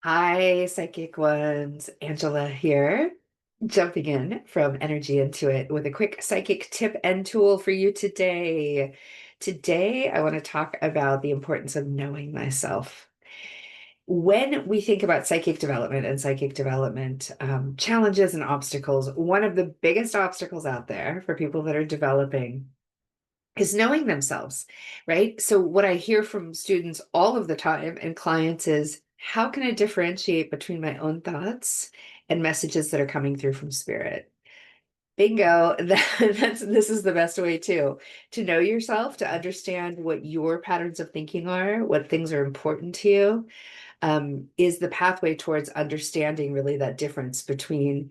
Hi, psychic ones. Angela here, jumping in from Energy Into It with a quick psychic tip and tool for you today. Today, I want to talk about the importance of knowing myself. When we think about psychic development and psychic development challenges and obstacles, one of the biggest obstacles out there for people that are developing is knowing themselves, right? So, what I hear from students all of the time and clients is how can I differentiate between my own thoughts and messages that are coming through from spirit? Bingo. This is the best way to know yourself, to understand what your patterns of thinking are, what things are important to you, is the pathway towards understanding really that difference between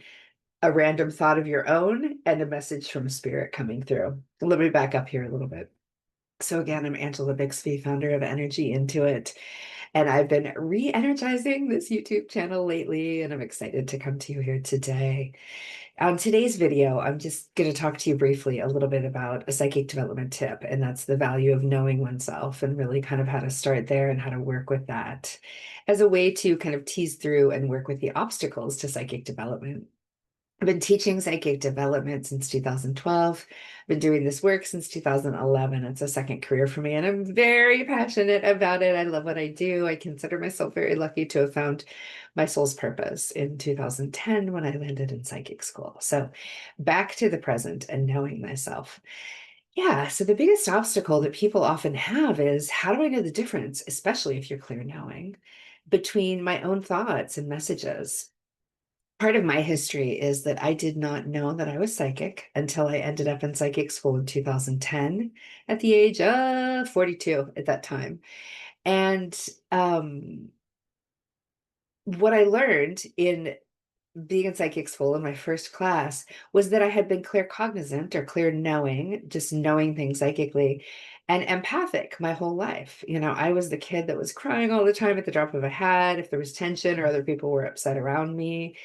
a random thought of your own and a message from spirit coming through. Let me back up here a little bit. So again, I'm Angela Bixby, founder of Energy Into It, and I've been re-energizing this YouTube channel lately, and I'm excited to come to you here today. On today's video, I'm just going to talk to you briefly a little bit about a psychic development tip, and that's the value of knowing oneself and really kind of how to start there and how to work with that as a way to kind of tease through and work with the obstacles to psychic development. I've been teaching psychic development since 2012. I've been doing this work since 2011. It's a second career for me, and I'm very passionate about it. I love what I do. I consider myself very lucky to have found my soul's purpose in 2010 when I landed in psychic school. So, back to the present and knowing myself. Yeah, so the biggest obstacle that people often have is how do I know the difference, especially if you're clear knowing, between my own thoughts and messages? Part of my history is that I did not know that I was psychic until I ended up in psychic school in 2010 at the age of 42 at that time. And um, what I learned in being in psychic school in my first class was that I had been claircognizant or clear knowing, just knowing things psychically, and empathic my whole life. I was the kid that was crying all the time at the drop of a hat if there was tension or other people were upset around me.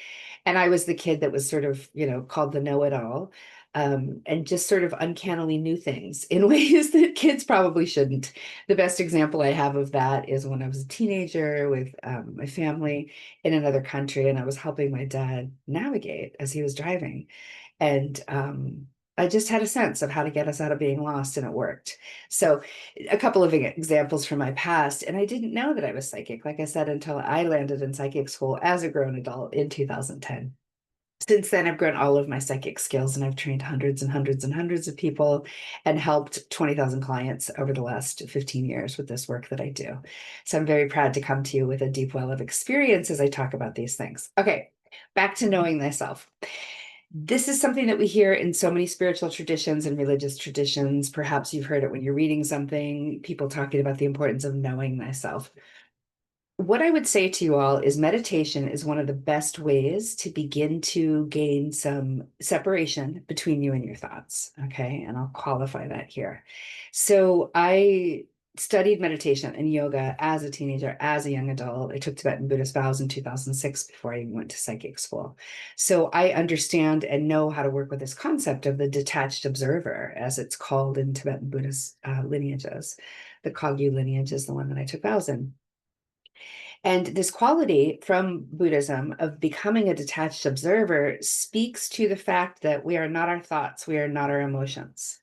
And I was the kid that was sort of, called the know-it-all, and just sort of uncannily knew things in ways that kids probably shouldn't. The best example I have of that is when I was a teenager with my family in another country, and I was helping my dad navigate as he was driving. And I just had a sense of how to get us out of being lost, and it worked. So, a couple of examples from my past, and I didn't know that I was psychic, like I said, until I landed in psychic school as a grown adult in 2010. Since then, I've grown all of my psychic skills and I've trained hundreds and hundreds and hundreds of people and helped 20,000 clients over the last 15 years with this work that I do. So I'm very proud to come to you with a deep well of experience as I talk about these things. Okay, back to knowing thyself. This is something that we hear in so many spiritual traditions and religious traditions. Perhaps you've heard it when you're reading something, people talking about the importance of knowing thyself. What I would say to you all is meditation is one of the best ways to begin to gain some separation between you and your thoughts. Okay. And I'll qualify that here. So I studied meditation and yoga as a teenager, as a young adult. I took Tibetan Buddhist vows in 2006 before I even went to psychic school. So I understand and know how to work with this concept of the detached observer, as it's called in Tibetan Buddhist lineages. The Kagyu lineage is the one that I took vows in. And this quality from Buddhism of becoming a detached observer speaks to the fact that we are not our thoughts, we are not our emotions.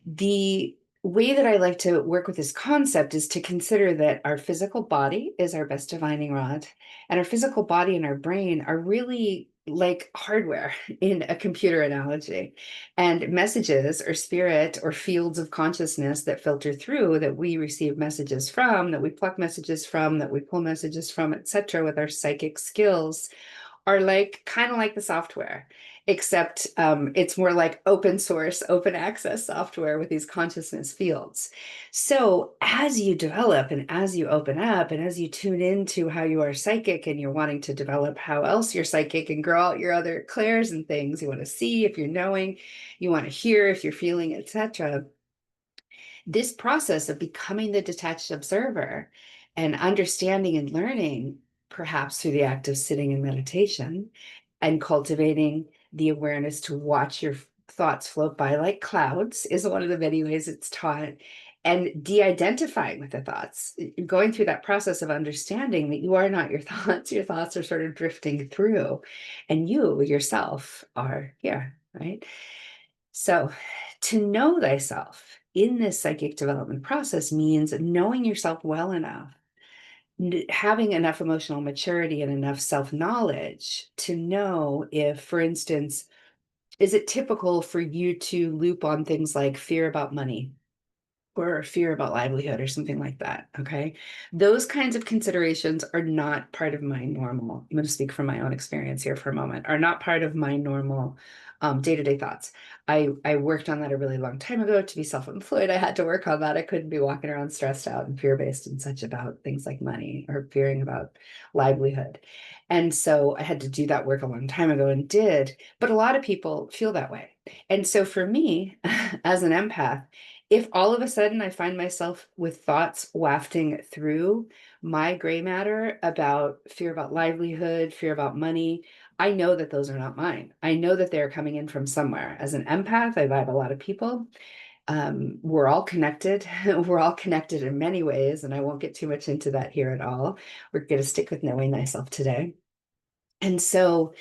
The way that I like to work with this concept is to consider that our physical body is our best divining rod, and our physical body and our brain are really like hardware in a computer analogy. And messages or spirit or fields of consciousness that filter through, that we receive messages from, that we pluck messages from, that we pull messages from, etc., with our psychic skills are like kind of like the software, except it's more like open source, open access software with these consciousness fields. So as you develop and as you open up and as you tune into how you are psychic and you're wanting to develop how else you're psychic and grow out your other clairs and things, you want to see if you're knowing, you want to hear if you're feeling, etc. This process of becoming the detached observer and understanding and learning, perhaps through the act of sitting in meditation and cultivating the awareness to watch your thoughts float by like clouds, is one of the many ways it's taught. and de-identifying with the thoughts, going through that process of understanding that you are not your thoughts. Your thoughts are sort of drifting through, and you yourself are here, right? So to know thyself in this psychic development process means knowing yourself well enough, having enough emotional maturity and enough self-knowledge to know if, for instance, is it typical for you to loop on things like fear about money or fear about livelihood or something like that? Okay. Those kinds of considerations are not part of my normal, I'm going to speak from my own experience here for a moment, are not part of my normal day-to-day thoughts. I worked on that a really long time ago. To be self-employed, I had to work on that. I couldn't be walking around stressed out and fear-based and such about things like money or fearing about livelihood. And so I had to do that work a long time ago and did, but a lot of people feel that way. And so for me, as an empath, if all of a sudden I find myself with thoughts wafting through my gray matter about fear about livelihood, fear about money, I know that those are not mine. I know that they're coming in from somewhere. As an empath, I vibe a lot of people. We're all connected. We're all connected in many ways, and I won't get too much into that here at all. We're going to stick with knowing thyself today. And so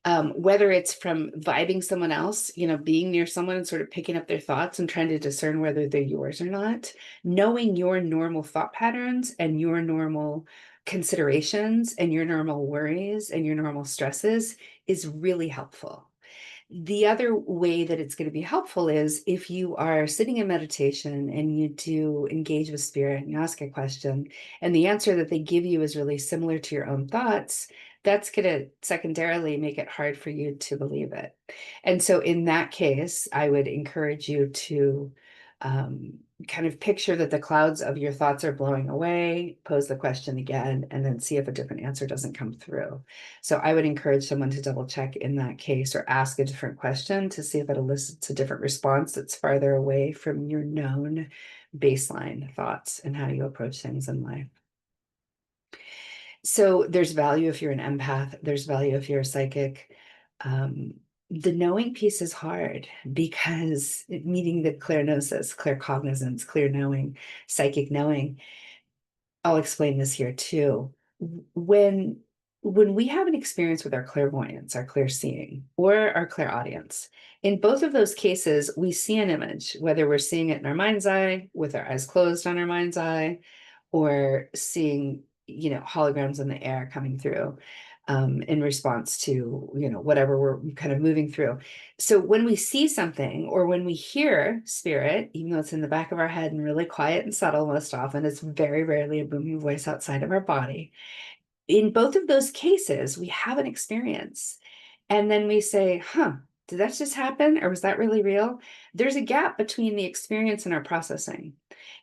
whether it's from vibing someone else, being near someone and sort of picking up their thoughts and trying to discern whether they're yours or not, knowing your normal thought patterns and your normal considerations and your normal worries and your normal stresses is really helpful. The other way that it's going to be helpful is if you are sitting in meditation and you do engage with spirit and you ask a question, and the answer that they give you is really similar to your own thoughts, that's going to secondarily make it hard for you to believe it. And so in that case, I would encourage you to kind of picture that the clouds of your thoughts are blowing away, pose the question again, and then see if a different answer doesn't come through. So I would encourage someone to double check in that case or ask a different question to see if it elicits a different response that's farther away from your known baseline thoughts and how you approach things in life. So there's value if you're an empath, there's value if you're a psychic. The knowing piece is hard because meeting the clairgnosis, claircognizance, clear knowing, psychic knowing, I'll explain this here too. When when we have an experience with our clairvoyance, our clear seeing, or our clairaudience, in both of those cases, we see an image, whether we're seeing it in our mind's eye, with our eyes closed on our mind's eye, or seeing, holograms in the air coming through in response to, whatever we're kind of moving through. So when we see something or when we hear spirit, even though it's in the back of our head and really quiet and subtle most often, it's very rarely a booming voice outside of our body. In both of those cases, we have an experience. And then we say, huh, did that just happen? Or was that really real? There's a gap between the experience and our processing.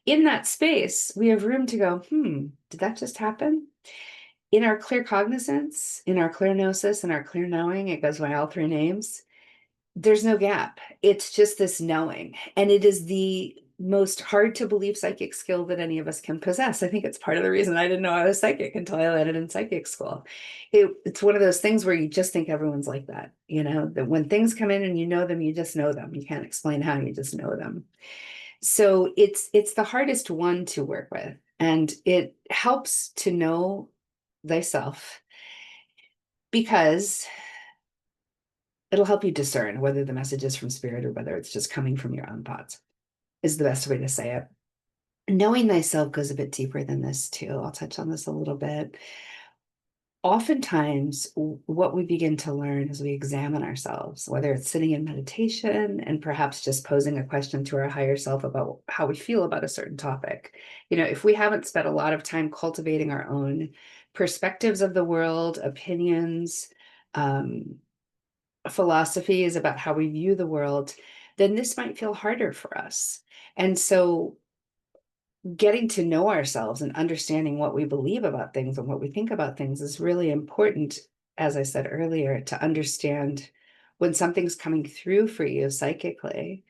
In that space, we have room to go, did that just happen? In our clear cognizance, in our clear gnosis, and our clear knowing, it goes by all three names. There's no gap. It's just this knowing. And it is the most hard to believe psychic skill that any of us can possess. I think it's part of the reason I didn't know I was psychic until I landed in psychic school. It's one of those things where you just think everyone's like that, that when things come in and you know them, you just know them. You can't explain how, you just know them. So it's the hardest one to work with. And it helps to know thyself because it'll help you discern whether the message is from spirit or whether it's just coming from your own thoughts, is the best way to say it. Knowing thyself goes a bit deeper than this too. I'll touch on this a little bit. Oftentimes, what we begin to learn as we examine ourselves, whether it's sitting in meditation and perhaps just posing a question to our higher self about how we feel about a certain topic. If we haven't spent a lot of time cultivating our own perspectives of the world, opinions, philosophies about how we view the world, then this might feel harder for us. And so getting to know ourselves and understanding what we believe about things and what we think about things is really important, as I said earlier, to understand when something's coming through for you psychically,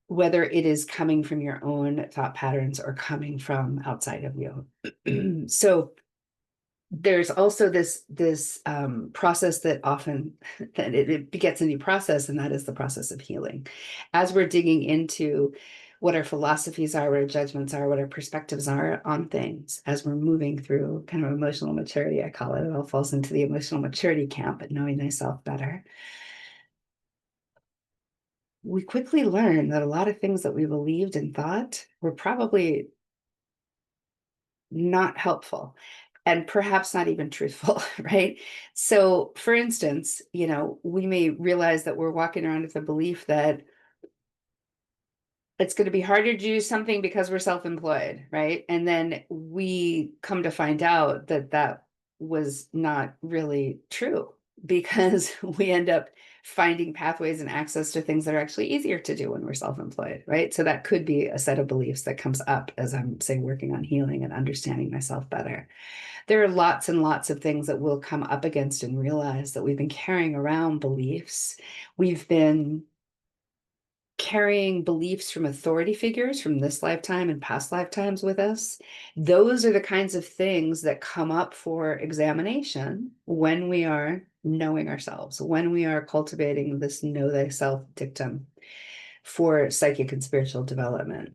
whether it is coming from your own thought patterns or coming from outside of you. So there's also this process that often that it begets a new process, and that is the process of healing. As we're digging into what our philosophies are, what our judgments are, what our perspectives are on things as we're moving through kind of emotional maturity. I call it. It all falls into the emotional maturity camp, but knowing thyself better. We quickly learn that a lot of things that we believed and thought were probably not helpful and perhaps not even truthful, right? So, for instance, we may realize that we're walking around with the belief that it's going to be harder to do something because we're self-employed, right? And then we come to find out that that was not really true because we end up finding pathways and access to things that are actually easier to do when we're self-employed, right? So that could be a set of beliefs that comes up as I'm, say, working on healing and understanding myself better. There are lots and lots of things that we'll come up against and realize that we've been carrying around beliefs. We've been carrying beliefs from authority figures from this lifetime and past lifetimes with us. Those are the kinds of things that come up for examination when we are knowing ourselves, when we are cultivating this know thyself dictum for psychic and spiritual development.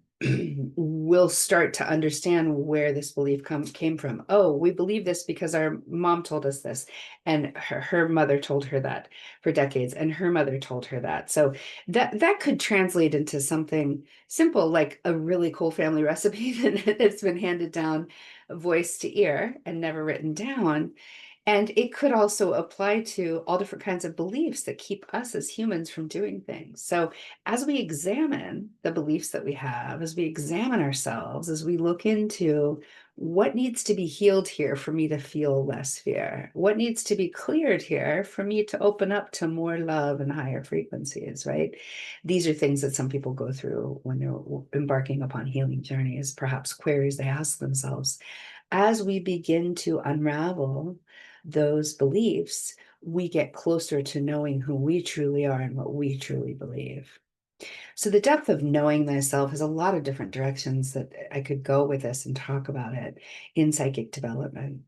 We'll start to understand where this belief came from. Oh, we believe this because our mom told us this, and her mother told her that for decades, and her mother told her that. So that could translate into something simple, like a really cool family recipe that's been handed down voice to ear and never written down. And it could also apply to all different kinds of beliefs that keep us as humans from doing things. So, as we examine the beliefs that we have, as we examine ourselves, as we look into what needs to be healed here for me to feel less fear, what needs to be cleared here for me to open up to more love and higher frequencies, right? These are things that some people go through when they're embarking upon healing journeys, perhaps queries they ask themselves. As we begin to unravel those beliefs, we get closer to knowing who we truly are and what we truly believe. So, the depth of knowing thyself has a lot of different directions that I could go with this and talk about it in psychic development.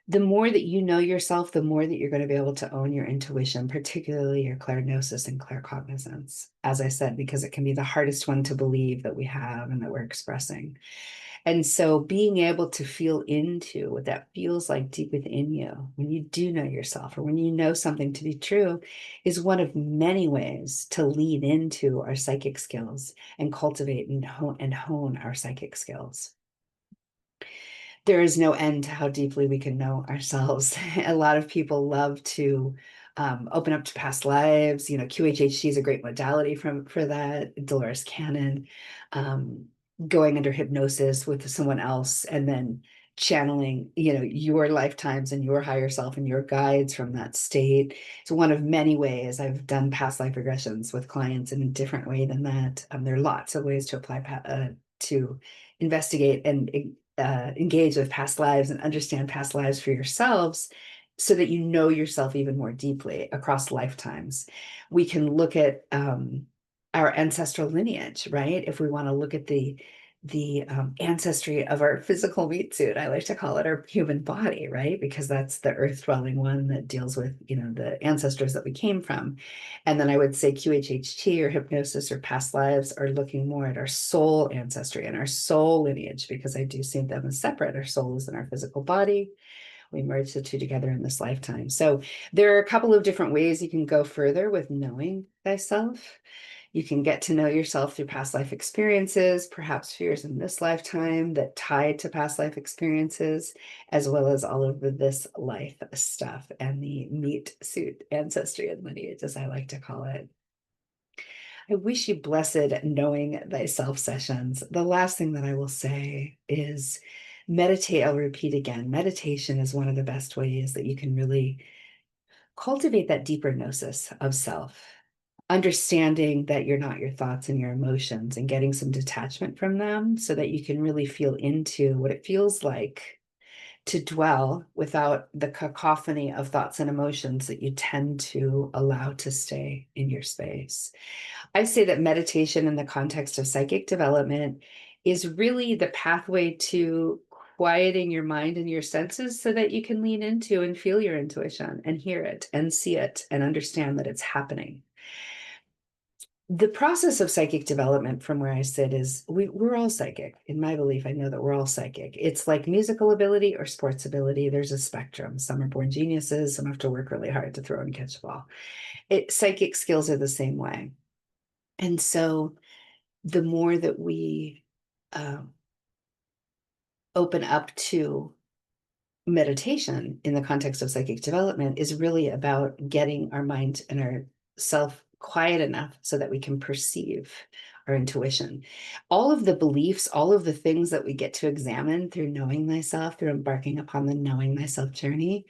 The more that you know yourself, the more that you're going to be able to own your intuition, particularly your clairgnosis and claircognizance. As I said, because it can be the hardest one to believe that we have and that we're expressing. And so being able to feel into what that feels like deep within you when you do know yourself or when you know something to be true is one of many ways to lean into our psychic skills and cultivate and hone our psychic skills. There is no end to how deeply we can know ourselves. A lot of people love to open up to past lives. QHHT is a great modality for that. Dolores Cannon, going under hypnosis with someone else and then channeling, your lifetimes and your higher self and your guides from that state. It's one of many ways. I've done past life regressions with clients in a different way than that. There are lots of ways to apply to investigate and engage with past lives and understand past lives for yourselves so that you know yourself even more deeply across lifetimes. We can look at our ancestral lineage, right? If we want to look at the ancestry of our physical meat suit, I like to call it our human body, right? Because that's the earth dwelling one that deals with, the ancestors that we came from. And then I would say QHHT or hypnosis or past lives are looking more at our soul ancestry and our soul lineage, because I do see them as separate. Our soul is in our physical body. We merge the two together in this lifetime. So there are a couple of different ways you can go further with knowing thyself. You can get to know yourself through past life experiences, perhaps fears in this lifetime that tie to past life experiences, as well as all of this life stuff and the meat suit ancestry and lineage, as I like to call it. I wish you blessed knowing thyself sessions. The last thing that I will say is meditate. I'll repeat again. Meditation is one of the best ways that you can really cultivate that deeper gnosis of self, understanding that you're not your thoughts and your emotions and getting some detachment from them so that you can really feel into what it feels like to dwell without the cacophony of thoughts and emotions that you tend to allow to stay in your space. I say that meditation in the context of psychic development is really the pathway to quieting your mind and your senses so that you can lean into and feel your intuition and hear it and see it and understand that it's happening. The process of psychic development from where I sit is we're all psychic. In my belief, I know that we're all psychic. It's like musical ability or sports ability. There's a spectrum. Some are born geniuses, some have to work really hard to throw and catch a ball. Psychic skills are the same way. And so the more that we um, open up to meditation in the context of psychic development is really about getting our mind and our self quiet enough so that we can perceive our intuition. All of the beliefs, all of the things that we get to examine through knowing thyself, through embarking upon the knowing thyself journey,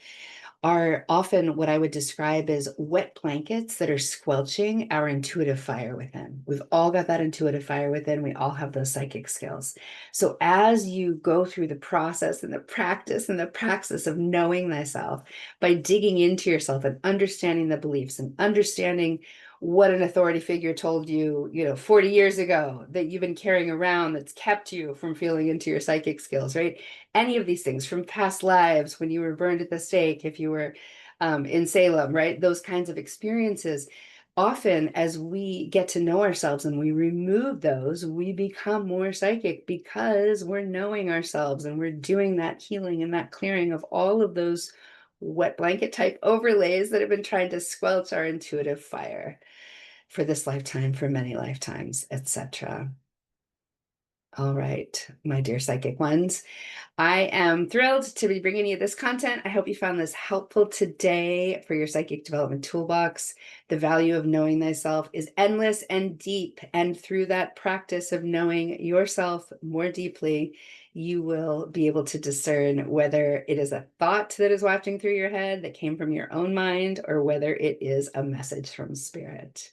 are often what I would describe as wet blankets that are squelching our intuitive fire within. We've all got that intuitive fire within. We all have those psychic skills. So as you go through the process and the praxis of knowing thyself, by digging into yourself and understanding the beliefs and understanding what an authority figure told you, 40 years ago that you've been carrying around that's kept you from feeling into your psychic skills, right? Any of these things from past lives, when you were burned at the stake, if you were in Salem, right? Those kinds of experiences. Often, as we get to know ourselves and we remove those, we become more psychic because we're knowing ourselves and we're doing that healing and that clearing of all of those wet blanket type overlays that have been trying to squelch our intuitive fire for this lifetime, for many lifetimes, etc. All right, my dear psychic ones. I am thrilled to be bringing you this content. I hope you found this helpful today for your psychic development toolbox. The value of knowing thyself is endless and deep. And through that practice of knowing yourself more deeply, you will be able to discern whether it is a thought that is wafting through your head that came from your own mind or whether it is a message from spirit.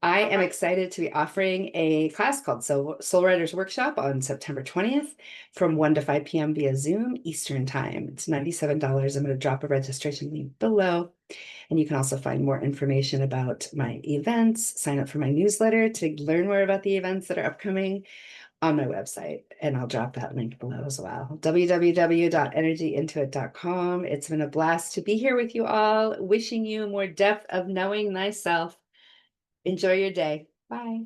I am excited to be offering a class called Soul Writers Workshop on September 20th from 1 to 5 p.m. via Zoom Eastern Time. It's $97. I'm going to drop a registration link below. And you can also find more information about my events, sign up for my newsletter to learn more about the events that are upcoming on my website. And I'll drop that link below as well. www.energyintuit.com. It's been a blast to be here with you all, wishing you more depth of knowing thyself. Enjoy your day. Bye.